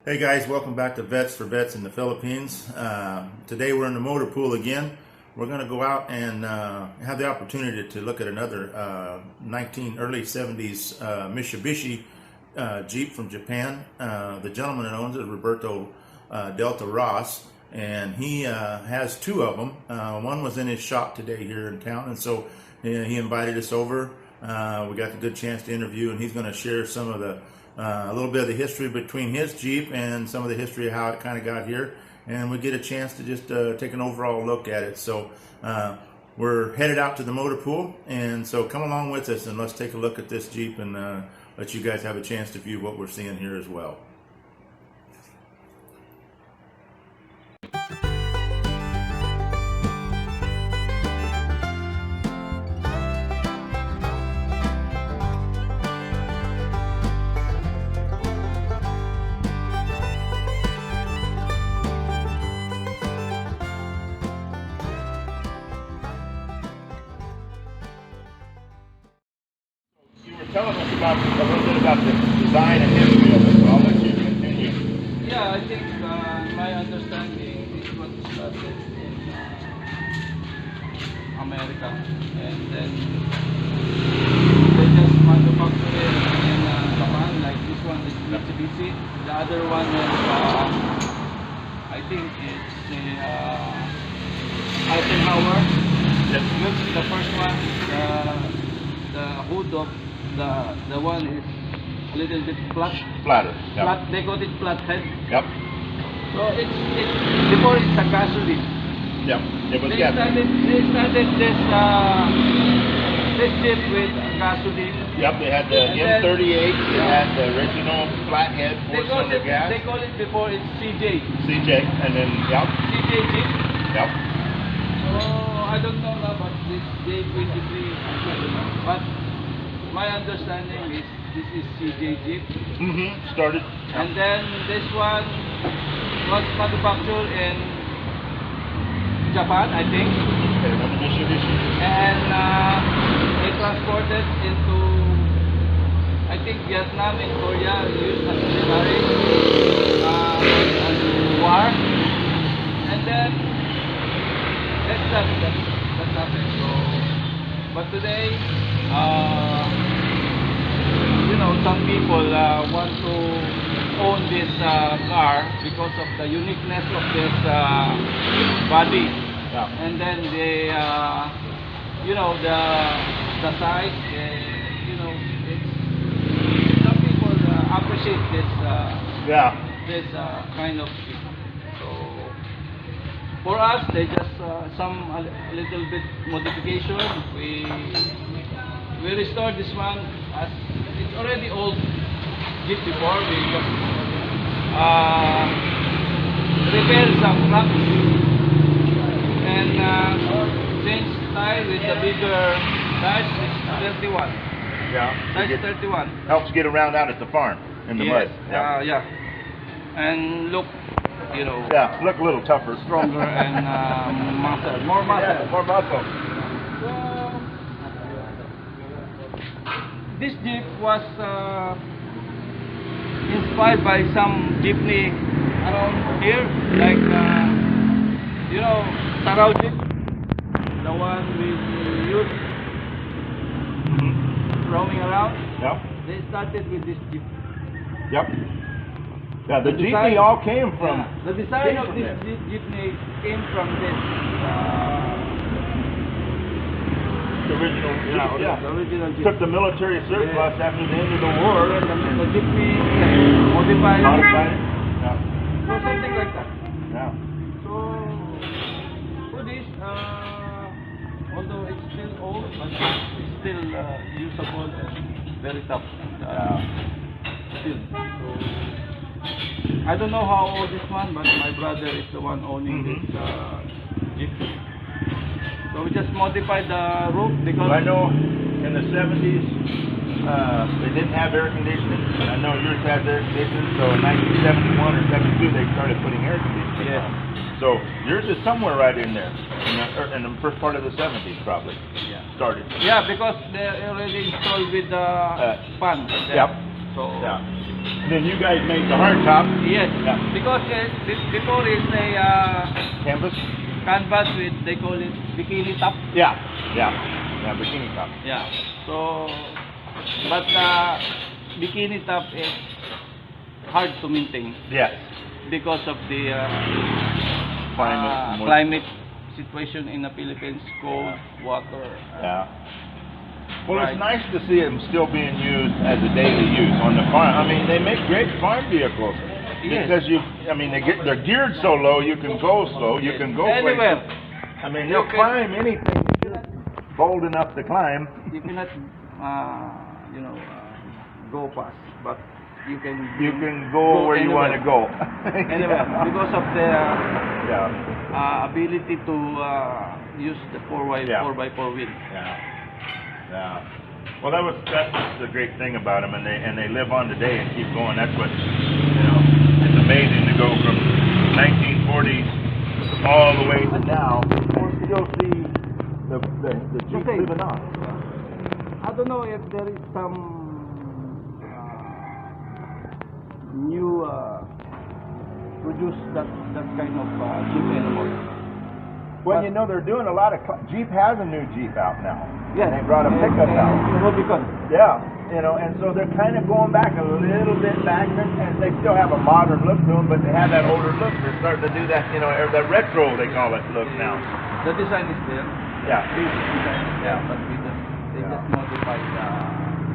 Hey guys, welcome back to Vets for Vets in the Philippines. Today we're in the motor pool again. We're going to go out and have the opportunity to look at another early 70s Mitsubishi Jeep from Japan. The gentleman that owns it is Roberto Delta Ross, and he has two of them. One was in his shop today here in town, and so he invited us over. We got the good chance to interview, and he's going to share some of the a little bit of the history between his Jeep and some of the history of how it kind of got here, and we get a chance to just take an overall look at it. So we're headed out to the motor pool, and so come along with us and let's take a look at this Jeep and let you guys have a chance to view what we're seeing here as well. Telling us about a little bit about the design and history of it, so I'll let you continue. Yeah, I think my understanding is what started in America, and then they just manufacture it in Japan. Like this one is MITSUBIShi, the other one is I think it's Eisenhower. Yes. The first one, the hood of the one is a little bit flat. Flatter. Yep. Flat. They got it flat head. Yep. So it's before it's a gasoline. Yep. It was They started this Jeep with gasoline. Yep. They had the M38. They had the original flathead four-cylinder gas. They call it before it's CJ. CJ, and then yep. CJ Jeep. Yep. So I don't know about this J23. But my understanding is this is CJ Jeep. Started. And then this one was manufactured in Japan, I think. Okay, another Mitsubishi. And they transported into, I think, Vietnam and Korea, used as military war. And then that's happened. So, but today, you know, some people want to own this car because of the uniqueness of this body. Yeah. And then they, you know, the size, you know, it's, some people appreciate this, this kind of thing. So for us, they just some a little bit modification. We restored this one as it's already old Jeep before. We just repaired some cracks and changed tire with the bigger tires. It's 31. Yeah. That's 31. Helps get around out at the farm in the mud. Yeah. And look, you know. Yeah, look a little tougher, stronger, and more muscle. Yeah, more muscle. This Jeep was inspired by some jeepney around here, like you know, Sarao Jeep, the one we use roaming around. Yep. They started with this Jeep. Yep. Yeah, the jeepney all came from. The design of this jeepney came from this. The original, the original Jeep. Took the military surplus after the end of the war. The jeepney modified. Yeah. So something like that. Yeah. So for this, although it's still old, but it's still usable and very tough. Still. So, I don't know how old this one, but my brother is the one owning this Jeep. So we just modified the roof because I know in the 70s they didn't have air conditioning. I know yours has air conditioning, so in 1971 or 72 they started putting air conditioning on. So yours is somewhere right in there, in the first part of the 70s probably. Started. Yeah, because they already installed with the fan. Yep. So Yeah. And then you guys make the hard top. yes, Yeah. because before it's a Canvas? canvas with, they call it bikini top. Yeah. Yeah. Yeah, bikini top. Yeah. So, but bikini top is hard to maintain Yes. because of the Climate. climate situation in the Philippines, cold, water. Yeah. Well, Right. it's nice to see them still being used as a daily use on the farm. I mean, they make great farm vehicles Yes. because they're geared so low. You can go slow. You can go anywhere. places. I mean, You they'll can- climb anything if you're bold enough to climb. You cannot, go fast, but you can. You can go where you want to go. Anywhere, because of the Yeah. ability to use the 4x4 Yeah. wheel. Yeah. Yeah. Well, that's the great thing about them, and they live on today and keep going. That's what it's amazing to go from 1940s all the way to now. We'll still see the Jeep Okay. living on. I don't know if there is some new produce that kind of Jeep anymore. Well, But- they're doing a lot of Jeep has a new Jeep out now. Yes, And they brought a pickup out. Rubicon. Yeah, and so they're kind of going back a little bit back, and they still have a modern look to them, but they have that older look. They're starting to do that, or that retro, they call it, look now. The design is there. Yeah, Basic design is there, Yeah. but they Yeah. just modified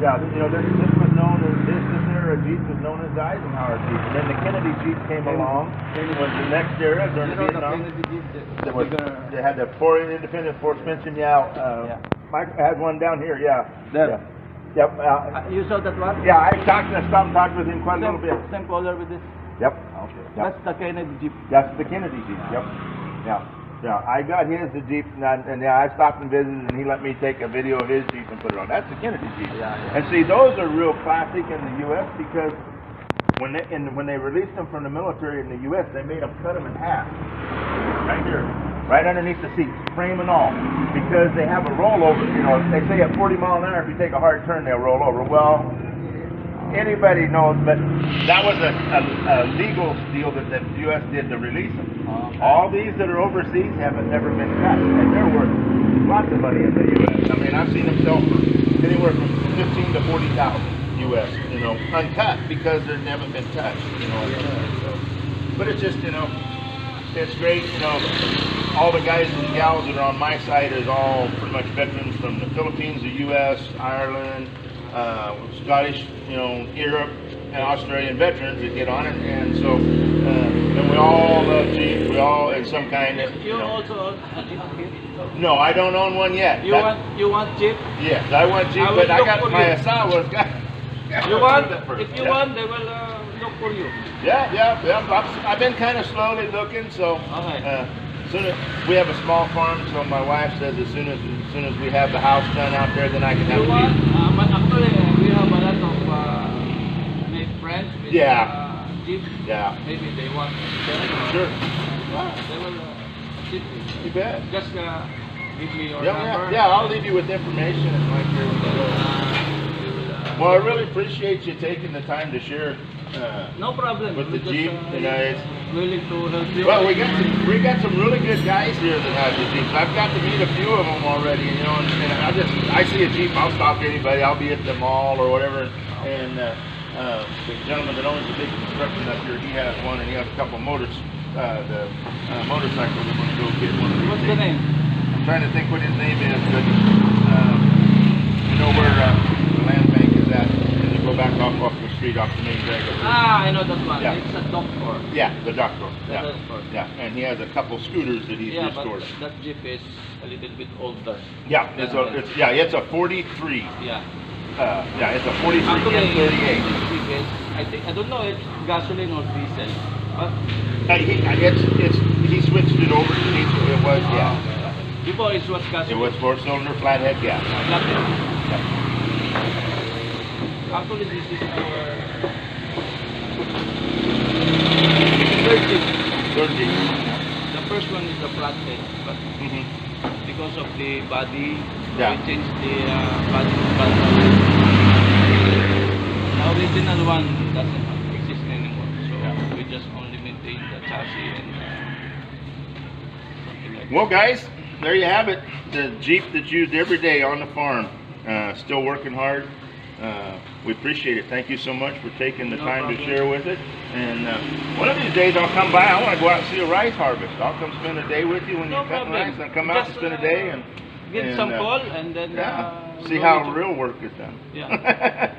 yeah. This was known as this era Jeep was known as the Eisenhower Jeep, and then the Kennedy Jeep came along. It was the next era during the Vietnam. Kennedy Jeep, the They, were, bigger. they had the four independent four suspension. Yeah. Mike had one down here. Yeah. There. Yeah. Yep. You saw that one? Yeah, I stopped and talked with him quite a little bit. Same color with this. Yep. Yep. That's the Kennedy Jeep. That's the Kennedy Jeep. Yep. Yeah. Yeah. I got his the Jeep, and I stopped and visited, and he let me take a video of his Jeep and put it on. That's the Kennedy Jeep. Yeah, yeah. And see, those are real classic in the U.S. because when they released them from the military in the U.S., they made them cut them in half, right here, right underneath the seats, frame and all, because they have a rollover. They say at 40 mile an hour, if you take a hard turn, they'll roll over. Well, anybody knows, but that was a legal deal that the U.S. did to release them. All these that are overseas haven't never been cut, and they're worth lots of money in the U.S. I mean, I've seen them sell for anywhere from 15 to 40,000 U.S. Uncut because they've never been touched. So. But it's just it's great. All the guys and gals that are on my side is all pretty much veterans from the Philippines, the U.S., Ireland, Scottish, Europe, and Australian veterans that get on it, and so and we all love Jeep. We all in some kind of. You also own a Jeep here? No, I don't own one yet. You want Jeep? Yes, I want Jeep, I will but I look got for my you. Asawa's got. You want? If you want, they will look for you. Yeah. I've been kind of slowly looking, so. Okay. We have a small farm, so my wife says as soon as we have the house done out there, then I can have You a want? Jeep. But actually, we have a lot of made friends with Jeep. Yeah. Maybe they want to sell. Sure. They will Jeep. You bet. Just give me your Yeah, number. yeah. I'll leave you with information and like your. We will, Well, I really appreciate you taking the time to share. no problem. With the We're Jeep, just, willing to help you. Well, we got some really good guys here that have the Jeeps. I've got to meet a few of them already, and I see a Jeep, I'll stop anybody. I'll be at the mall or whatever, and the gentleman that owns the big construction up here, he has one, and he has a couple motorcycles. We're going to go get one of these. What's the name? I'm trying to think what his name is, but where the land bank is at, and you go back off the street, off the main drag. I know that one. Yeah. It's a doctor. Yeah, the doctor. Yeah. The doctor. Yeah, and he has a couple scooters that he's Yeah, restored. but that Jeep is a little bit older. Yeah, it's a 43. Yeah. It's a 43 Actually, M38. this Jeep is, I don't know if gasoline or diesel, but He switched it over to diesel. It was before it was It gasoline. was 4-cylinder flathead gas. Actually, this is our third Jeep. 30. The first one is the flathead, but Mm-hmm. because of the body, Yeah. we changed the body to flathead. The original one doesn't exist anymore. So we just only maintain the chassis and something like Well, guys, there you have it. The Jeep that's used every day on the farm. Still working hard. We appreciate it. Thank you so much for taking the time to share with it. And one of these days I'll come by. I want to go out and see a rice harvest. I'll come spend a day with you when you're cutting rice. I'll come out and spend a day and get some call and then see how real work is done. Yeah.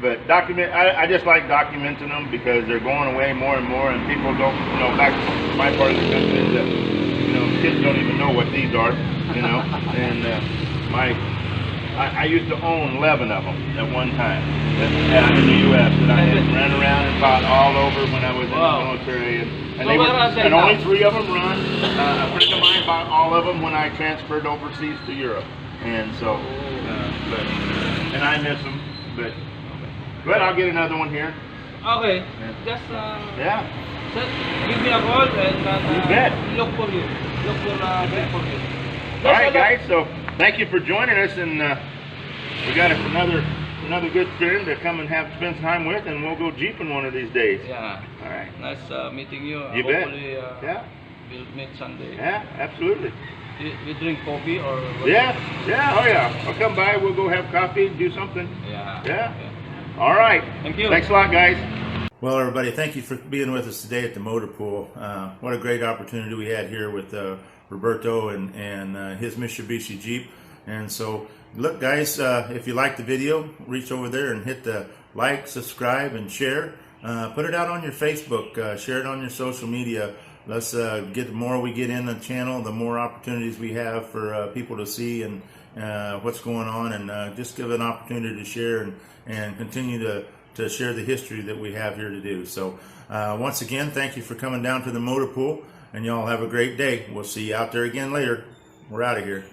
But I just like documenting them because they're going away more and more, and people don't, back to my part of the country, kids don't even know what these are, and I used to own 11 of them at one time in the U.S. that I had ran around and bought all over when I was in the military, and only 3 of them run. A friend of mine bought all of them when I transferred overseas to Europe, and so, and I miss them, but I'll get another one here. Okay, just give me a call and you bet. Look for you. Look for you. All right, guys. So thank you for joining us, and we got another good friend to come and spend time with, and we'll go jeeping one of these days. Yeah. All right. Nice meeting you. You bet. Hopefully, Yeah. we'll meet someday. Yeah, absolutely. We drink coffee or what? Yeah. Oh yeah. I'll come by. We'll go have coffee, do something. Yeah. Yeah. All right. Thank you. Thanks a lot, guys. Well, everybody, thank you for being with us today at the motor pool. What a great opportunity we had here with Roberto and his Mitsubishi Jeep. And so, look, guys, if you like the video, reach over there and hit the like, subscribe, and share. Put it out on your Facebook. Share it on your social media. Let's get the more we get in the channel, the more opportunities we have for people to see and what's going on, and just give an opportunity to share and continue to share the history that we have here to do. So once again, thank you for coming down to the motor pool, and y'all have a great day. We'll see you out there again later. We're out of here.